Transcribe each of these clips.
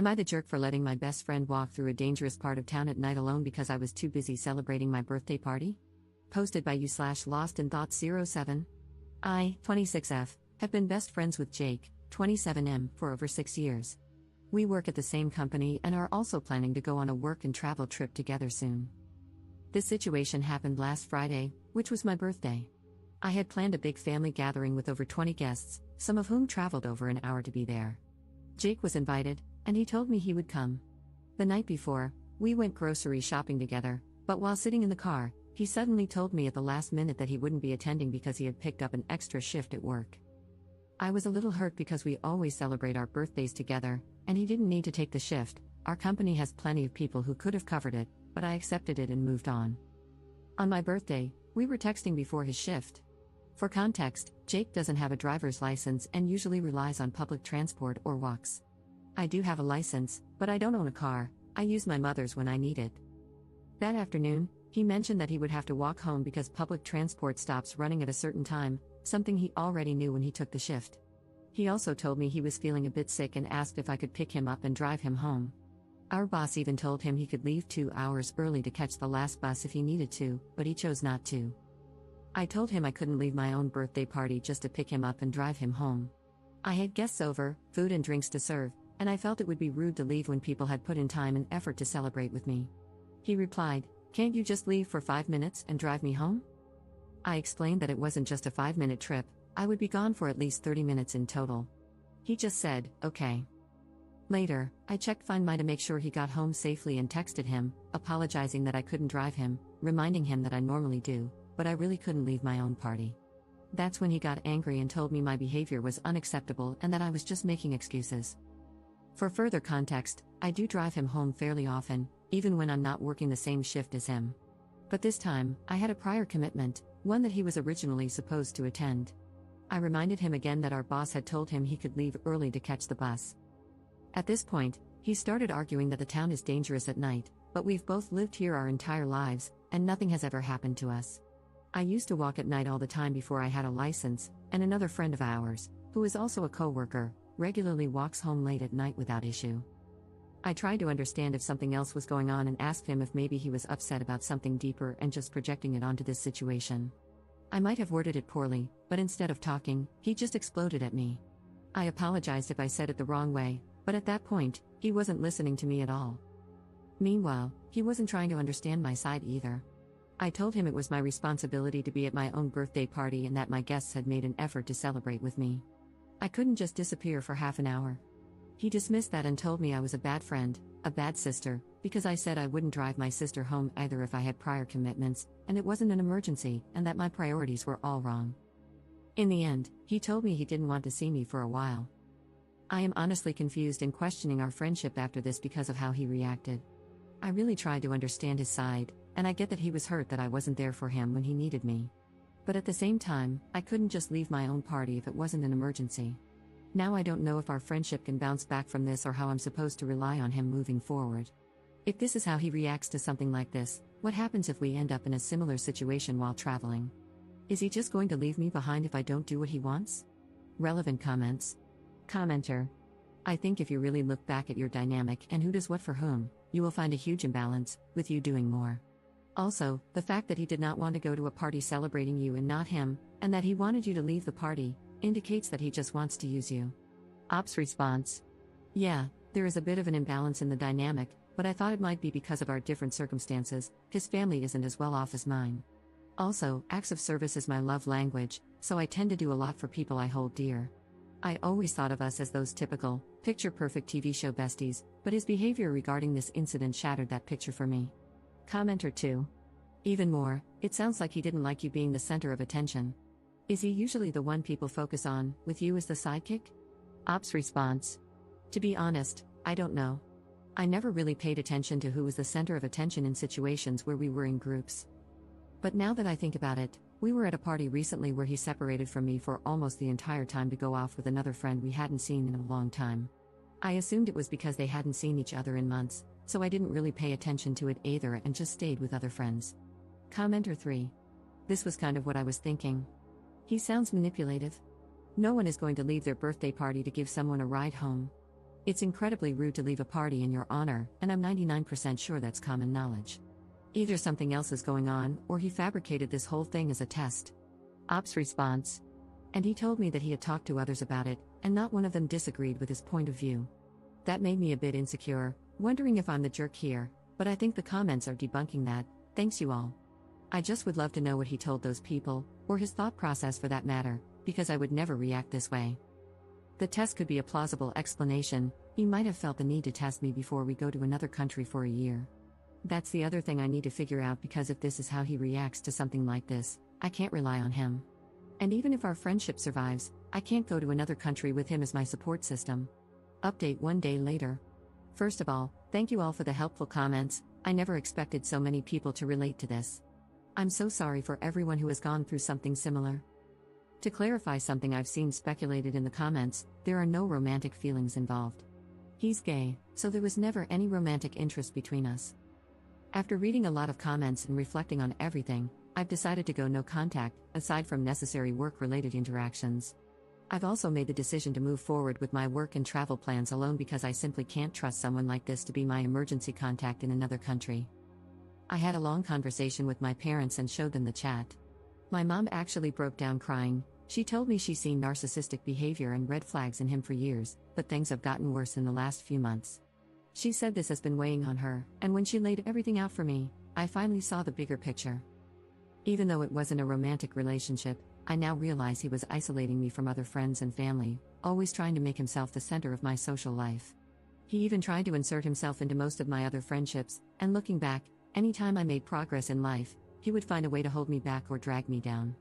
Am I the jerk for letting my best friend walk through a dangerous part of town at night alone because I was too busy celebrating my birthday party? Posted by you/LostInThoughts07. I, 26F, have been best friends with Jake, 27M, for over 6 years. We work at the same company and are also planning to go on a work and travel trip together soon. This situation happened last Friday, which was my birthday. I had planned a big family gathering with over 20 guests, some of whom traveled over an hour to be there. Jake was invited, and he told me he would come. The night before, we went grocery shopping together, but while sitting in the car, he suddenly told me at the last minute that he wouldn't be attending because he had picked up an extra shift at work. I was a little hurt because we always celebrate our birthdays together, and he didn't need to take the shift. Our company has plenty of people who could have covered it, but I accepted it and moved on. On my birthday, we were texting before his shift. For context, Jake doesn't have a driver's license and usually relies on public transport or walks. I do have a license, but I don't own a car. I use my mother's when I need it. That afternoon, he mentioned that he would have to walk home because public transport stops running at a certain time, something he already knew when he took the shift. He also told me he was feeling a bit sick and asked if I could pick him up and drive him home. Our boss even told him he could leave 2 hours early to catch the last bus if he needed to, but he chose not to. I told him I couldn't leave my own birthday party just to pick him up and drive him home. I had guests over, food and drinks to serve, and I felt it would be rude to leave when people had put in time and effort to celebrate with me. He replied, "Can't you just leave for 5 minutes and drive me home?" I explained that it wasn't just a 5-minute trip, I would be gone for at least 30 minutes in total. He just said, "Okay." Later, I checked Find My to make sure he got home safely and texted him, apologizing that I couldn't drive him, reminding him that I normally do, but I really couldn't leave my own party. That's when he got angry and told me my behavior was unacceptable and that I was just making excuses. For further context, I do drive him home fairly often, even when I'm not working the same shift as him. But this time, I had a prior commitment, one that he was originally supposed to attend. I reminded him again that our boss had told him he could leave early to catch the bus. At this point, he started arguing that the town is dangerous at night, but we've both lived here our entire lives, and nothing has ever happened to us. I used to walk at night all the time before I had a license, and another friend of ours, who is also a co-worker, regularly walks home late at night without issue. I tried to understand if something else was going on and asked him if maybe he was upset about something deeper and just projecting it onto this situation. I might have worded it poorly, but instead of talking, he just exploded at me. I apologized if I said it the wrong way, but at that point, he wasn't listening to me at all. Meanwhile, he wasn't trying to understand my side either. I told him it was my responsibility to be at my own birthday party and that my guests had made an effort to celebrate with me. I couldn't just disappear for half an hour. He dismissed that and told me I was a bad friend, a bad sister, because I said I wouldn't drive my sister home either if I had prior commitments, and it wasn't an emergency, and that my priorities were all wrong. In the end, he told me he didn't want to see me for a while. I am honestly confused and questioning our friendship after this because of how he reacted. I really tried to understand his side, and I get that he was hurt that I wasn't there for him when he needed me. But at the same time, I couldn't just leave my own party if it wasn't an emergency. Now I don't know if our friendship can bounce back from this or how I'm supposed to rely on him moving forward. If this is how he reacts to something like this, what happens if we end up in a similar situation while traveling? Is he just going to leave me behind if I don't do what he wants? Relevant comments. Commenter. I think if you really look back at your dynamic and who does what for whom, you will find a huge imbalance, with you doing more. Also, the fact that he did not want to go to a party celebrating you and not him, and that he wanted you to leave the party, indicates that he just wants to use you. Ops response. Yeah, there is a bit of an imbalance in the dynamic, but I thought it might be because of our different circumstances. His family isn't as well off as mine. Also, acts of service is my love language, so I tend to do a lot for people I hold dear. I always thought of us as those typical, picture-perfect TV show besties, but his behavior regarding this incident shattered that picture for me. Commenter 2. Even more, it sounds like he didn't like you being the center of attention. Is he usually the one people focus on, with you as the sidekick? Ops response. To be honest, I don't know. I never really paid attention to who was the center of attention in situations where we were in groups. But now that I think about it, we were at a party recently where he separated from me for almost the entire time to go off with another friend we hadn't seen in a long time. I assumed it was because they hadn't seen each other in months, so I didn't really pay attention to it either and just stayed with other friends. Commenter 3. This was kind of what I was thinking. He sounds manipulative. No one is going to leave their birthday party to give someone a ride home. It's incredibly rude to leave a party in your honor, and I'm 99% sure that's common knowledge. Either something else is going on, or he fabricated this whole thing as a test. Ops response. And he told me that he had talked to others about it, and not one of them disagreed with his point of view. That made me a bit insecure, wondering if I'm the jerk here, but I think the comments are debunking that. Thanks you all. I just would love to know what he told those people, or his thought process for that matter, because I would never react this way. The test could be a plausible explanation. He might have felt the need to test me before we go to another country for a year. That's the other thing I need to figure out, because if this is how he reacts to something like this, I can't rely on him. And even if our friendship survives, I can't go to another country with him as my support system. Update 1 day later. First of all, thank you all for the helpful comments. I never expected so many people to relate to this. I'm so sorry for everyone who has gone through something similar. To clarify something I've seen speculated in the comments, there are no romantic feelings involved. He's gay, so there was never any romantic interest between us. After reading a lot of comments and reflecting on everything, I've decided to go no contact, aside from necessary work-related interactions. I've also made the decision to move forward with my work and travel plans alone, because I simply can't trust someone like this to be my emergency contact in another country. I had a long conversation with my parents and showed them the chat. My mom actually broke down crying. She told me she's seen narcissistic behavior and red flags in him for years, but things have gotten worse in the last few months. She said this has been weighing on her, and when she laid everything out for me, I finally saw the bigger picture. Even though it wasn't a romantic relationship, I now realize he was isolating me from other friends and family, always trying to make himself the center of my social life. He even tried to insert himself into most of my other friendships, and looking back, anytime I made progress in life, he would find a way to hold me back or drag me down.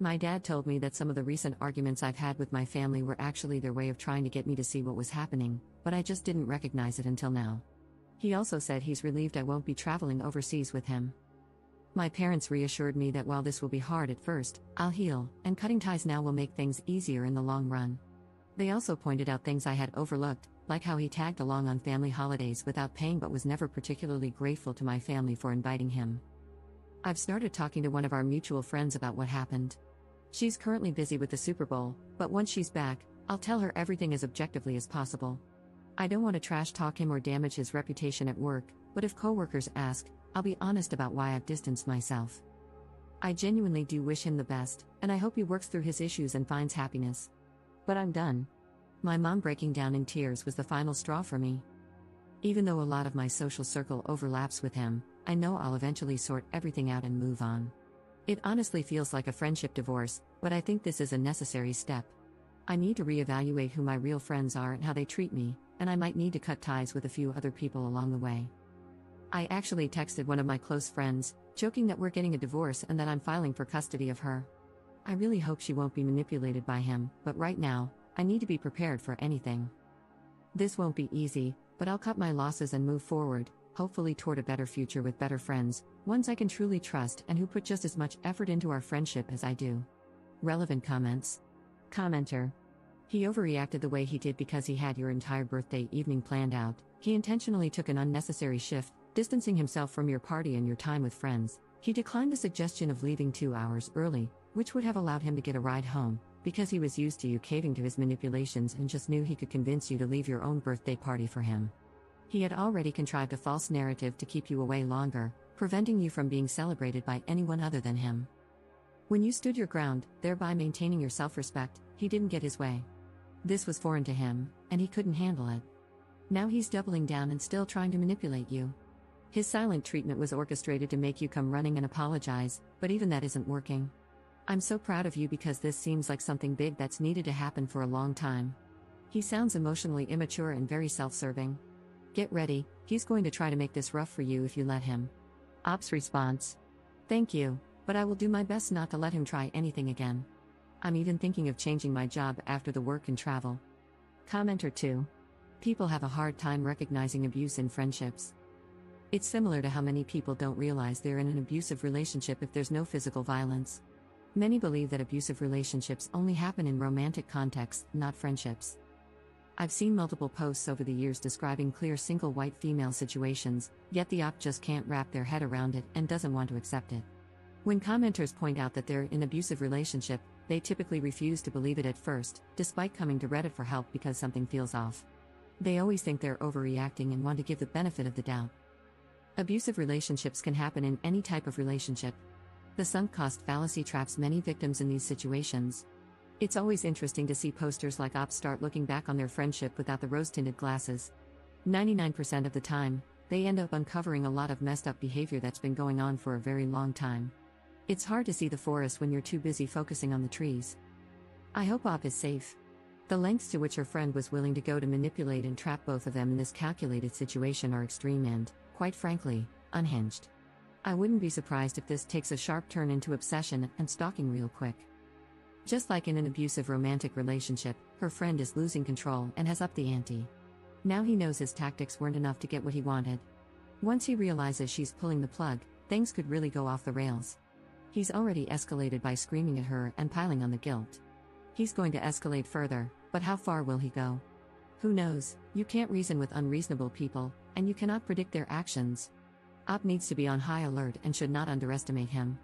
My dad told me that some of the recent arguments I've had with my family were actually their way of trying to get me to see what was happening, but I just didn't recognize it until now. He also said he's relieved I won't be traveling overseas with him. My parents reassured me that while this will be hard at first, I'll heal, and cutting ties now will make things easier in the long run. They also pointed out things I had overlooked, like how he tagged along on family holidays without paying but was never particularly grateful to my family for inviting him. I've started talking to one of our mutual friends about what happened. She's currently busy with the Super Bowl, but once she's back, I'll tell her everything as objectively as possible. I don't want to trash talk him or damage his reputation at work, but if coworkers ask, I'll be honest about why I've distanced myself. I genuinely do wish him the best, and I hope he works through his issues and finds happiness. But I'm done. My mom breaking down in tears was the final straw for me. Even though a lot of my social circle overlaps with him, I know I'll eventually sort everything out and move on. It honestly feels like a friendship divorce, but I think this is a necessary step. I need to reevaluate who my real friends are and how they treat me, and I might need to cut ties with a few other people along the way. I actually texted one of my close friends, joking that we're getting a divorce and that I'm filing for custody of her. I really hope she won't be manipulated by him, but right now, I need to be prepared for anything. This won't be easy, but I'll cut my losses and move forward, hopefully toward a better future with better friends, ones I can truly trust and who put just as much effort into our friendship as I do. Relevant comments. Commenter. He overreacted the way he did because he had your entire birthday evening planned out. He intentionally took an unnecessary shift, distancing himself from your party and your time with friends. He declined the suggestion of leaving 2 hours early, which would have allowed him to get a ride home, because he was used to you caving to his manipulations and just knew he could convince you to leave your own birthday party for him. He had already contrived a false narrative to keep you away longer, preventing you from being celebrated by anyone other than him. When you stood your ground, thereby maintaining your self-respect, he didn't get his way. This was foreign to him, and he couldn't handle it. Now he's doubling down and still trying to manipulate you. His silent treatment was orchestrated to make you come running and apologize, but even that isn't working. I'm so proud of you because this seems like something big that's needed to happen for a long time. He sounds emotionally immature and very self-serving. Get ready, he's going to try to make this rough for you if you let him. Ops response. Thank you, but I will do my best not to let him try anything again. I'm even thinking of changing my job after the work and travel. Commenter 2. People have a hard time recognizing abuse in friendships. It's similar to how many people don't realize they're in an abusive relationship if there's no physical violence. Many believe that abusive relationships only happen in romantic contexts, not friendships. I've seen multiple posts over the years describing clear single white female situations, yet the op just can't wrap their head around it and doesn't want to accept it. When commenters point out that they're in an abusive relationship, they typically refuse to believe it at first, despite coming to Reddit for help because something feels off. They always think they're overreacting and want to give the benefit of the doubt. Abusive relationships can happen in any type of relationship. The sunk cost fallacy traps many victims in these situations. It's always interesting to see posters like ops start looking back on their friendship without the rose-tinted glasses. 99% of the time, they end up uncovering a lot of messed up behavior that's been going on for a very long time. It's hard to see the forest when you're too busy focusing on the trees. I hope Op is safe. The lengths to which her friend was willing to go to manipulate and trap both of them in this calculated situation are extreme and, quite frankly, unhinged. I wouldn't be surprised if this takes a sharp turn into obsession and stalking real quick. Just like in an abusive romantic relationship, her friend is losing control and has upped the ante. Now he knows his tactics weren't enough to get what he wanted. Once he realizes she's pulling the plug, things could really go off the rails. He's already escalated by screaming at her and piling on the guilt. He's going to escalate further, but how far will he go? Who knows? You can't reason with unreasonable people, and you cannot predict their actions. Op needs to be on high alert and should not underestimate him.